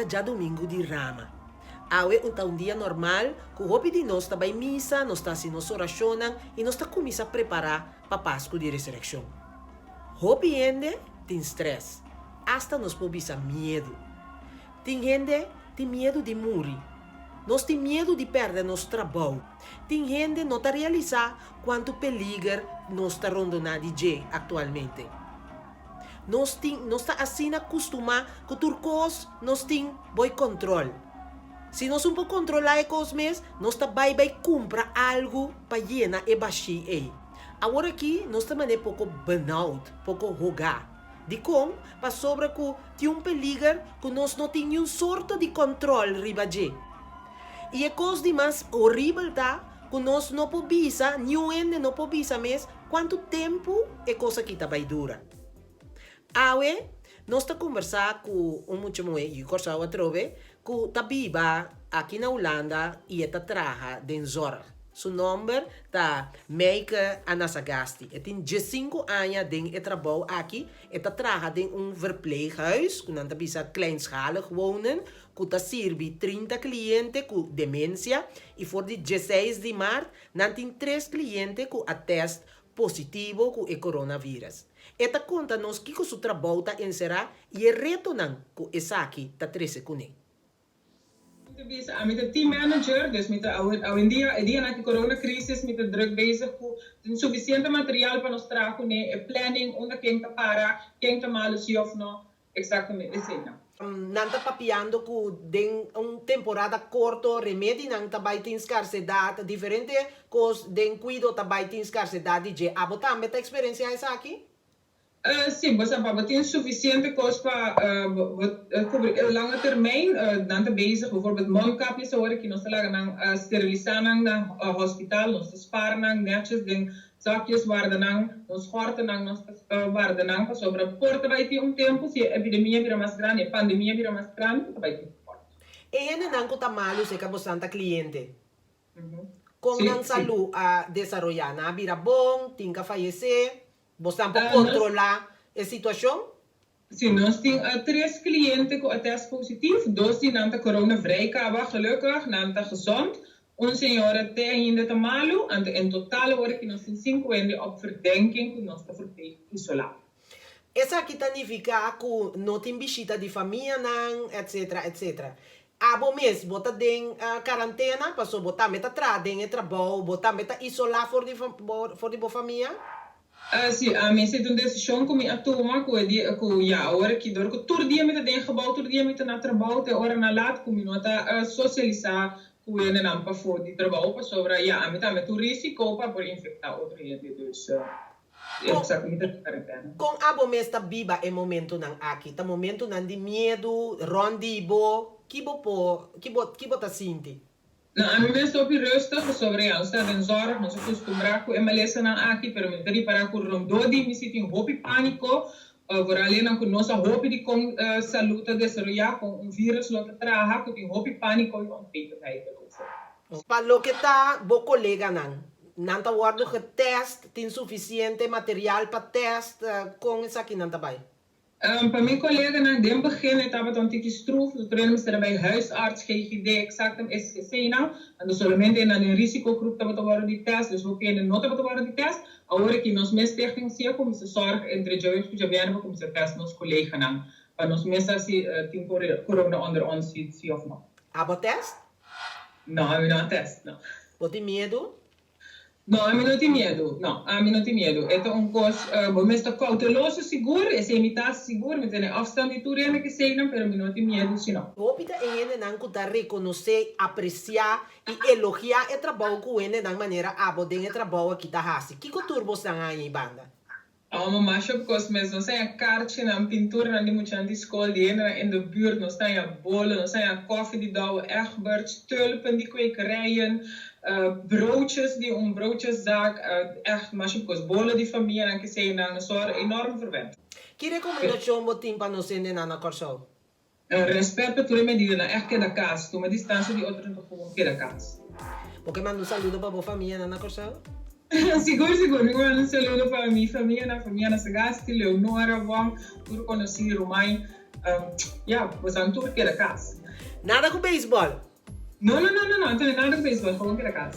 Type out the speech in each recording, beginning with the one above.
tá já domingo de Rama. Awe um dia normal, que o hobby de nós está em missa, nós está assim, nós oracionam e nós está começando a preparar para Páscoa de Resurreição. Hobby ende tem stress, hasta nós podemos medo. Tem gente tem medo de morrer. Nós temos medo de perder nosso trabalho. Tem gente que não está realizando quanto perigo nós está rondando DJ atualmente. Nós está assim acostumados com turcos, nós temos bom controle. Se nós não podemos controlar as coisas, nós vai comprar algo para llenar e baixar aí. Agora aqui, nós também pouco burnout, pouco jogar. De como, para sobre que tem perigo que nós não temos nenhum sorte de controle ribaje. E a coisa de mais horrível tá, que nós não podemos, nenhum não podemos mesmo, quanto tempo é coisa que vai durar. Awe, nós estamos conversando com um muito bom e conversar outra vez, que está viva aqui na Holanda e está trabalhando em Zorg. Seu nome é Meike Anasagasti. Ele tem 15 anos de trabalho aqui. Ele está trabalhando em verpleeghuis, que não está kleinschalig wonen, que está servindo 30 clientes com demência. E voor de 16 de maart, não tem 3 clientes com teste positivo com o coronavírus. Esta conta nos que o seu trabalho está encerrado e o reto que essa aqui está 13 com ele. Met de teammanager, dus met de die na die coronacrisis, met de druk bezig, tem suficiente material para nós trabalhar, planning, onde quem está para, quem está mal, se ou não, exatamente assim. Não está papiando que uma temporada curta, remédio não está vai ter escassez, diferente coisas de cuidado está vai ter escassez de a botar meta experiência essa aqui? Sim, você tem suficiente coisa para cobrir lange termijn. Dan te bezig, bijvoorbeeld mondkapjes horen, que nós lagen steriliseren na hospital, nós sparen netjes den zakjes waar nós horten nós waar para sobre porta vai ter tempo, se a epidemia vira mais grande, a pandemia vira mais grande, vai ter porta. E ainda não está malo se acabou santa cliente. Como não saúde a desarrollar, não vira bom, tem que falecer. Você pode controlar a situação? Sim, nós temos 3 clientes com teste positivo, 2 die na coronavrij waren, gelukkig, na gezond. Een senhora tem ainda está malo, en in totaal hoor que nós temos 5 op verdenking que nós está isolado. Essa aqui significa que não tem visita de família, etc, etc. Abo mês, bota em quarentena, passou botar meta em trabalho, botar meta isolar for de boa família? Sim, a minha decisão com a turma, a hora que dor, que todo dia me tem gebouwd, todo dia me tem na trabalho, te hora na laat, com minota socializar, com ele não para fora de trabalho, para sobre, a minha também tu risco para infectar outra gente, dus eu preciso me ter quarentena. Com abo mês tá viva é momento não aqui, tá momento não de medo, rondibo, que tá sente? Não, a mim estou rustig sobre a está em zorg, nós acostumamos com MLS na aqui, pero me teri para com rondodi, me sinto hopi pânico, por além não com nossa hopi de com saúde desarrollar com vírus lá que traga, com tem hopi pânico e on feito aí que para lo que tá, bo colega não tá guardo que teste, tem suficiente material para teste com essa aqui não tá bem. Para mijn collega, na het begin, het hebben we een tikje stroef. De trainer is er bij huisarts, GGD, exact, SGC. En dus solamente in een risicogroep hebben we worden die test. Dus we kunnen not hebben we worden die test. Ahora que nós mesmos stichting zie, como se zorg entre jovens que já vieram, como se test nos collega não. Para nós mesmos se tem corona onder ons, zie of não. Abo test? Não, a mim não test, não. Pode medo? Não, a mim não tem medo. Não, a mim não tem medo. É coisa, bom, estou cauteloso, seguro, é imitar seguro, mas tem afstand de tudo que sei não, pero a mim não tem medo, se não. Opita ene não cutar reconhecer, apreciar e elogiar o trabalho que ene da maneira abo den o trabalho que tá hasi. Que turbo são aí banda? Maar op kost mesmo, nós temos kaartje na pintura na die moet je aan die school die in de buurt, nós temos bollen, nós temos koffie die douwen, Egberts, tulpen, die kwekerijen, broodjes die broodjeszaak, echt, maar op kost bollen die familie en que zijn dan een enorm verwend. Que recomendação botim para nós ene na corso? Respeito para tudo medida, na echt que da casa, tu uma distância de outra não como que da casa. Porque mando saludo para a família na corso? Seguro. Eu mando um saludo para a minha família, na Sagasti, Leonora, Wang, tudo conheci, Romai. ja, we zijn toe keer de kaas. Nada com beisebol. No, Anthony, nada com beisebol, gewoon keer de kaas.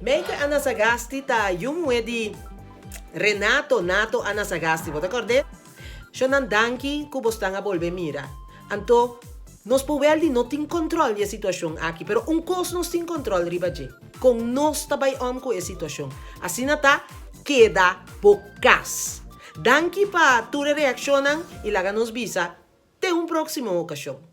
Meike Anasagasti ta yung di Renato Nato Anasagasti. Vos acordé? Shonan danki kubostanga volve mira. Anto, nos puveldi no tin control de situação aqui, pero un cos nos tin control riba je. Com nos tabay com e situação. Assim nata queda pocas. Danki pa ture reaccionan e laga nos visa te un próximo ocasión.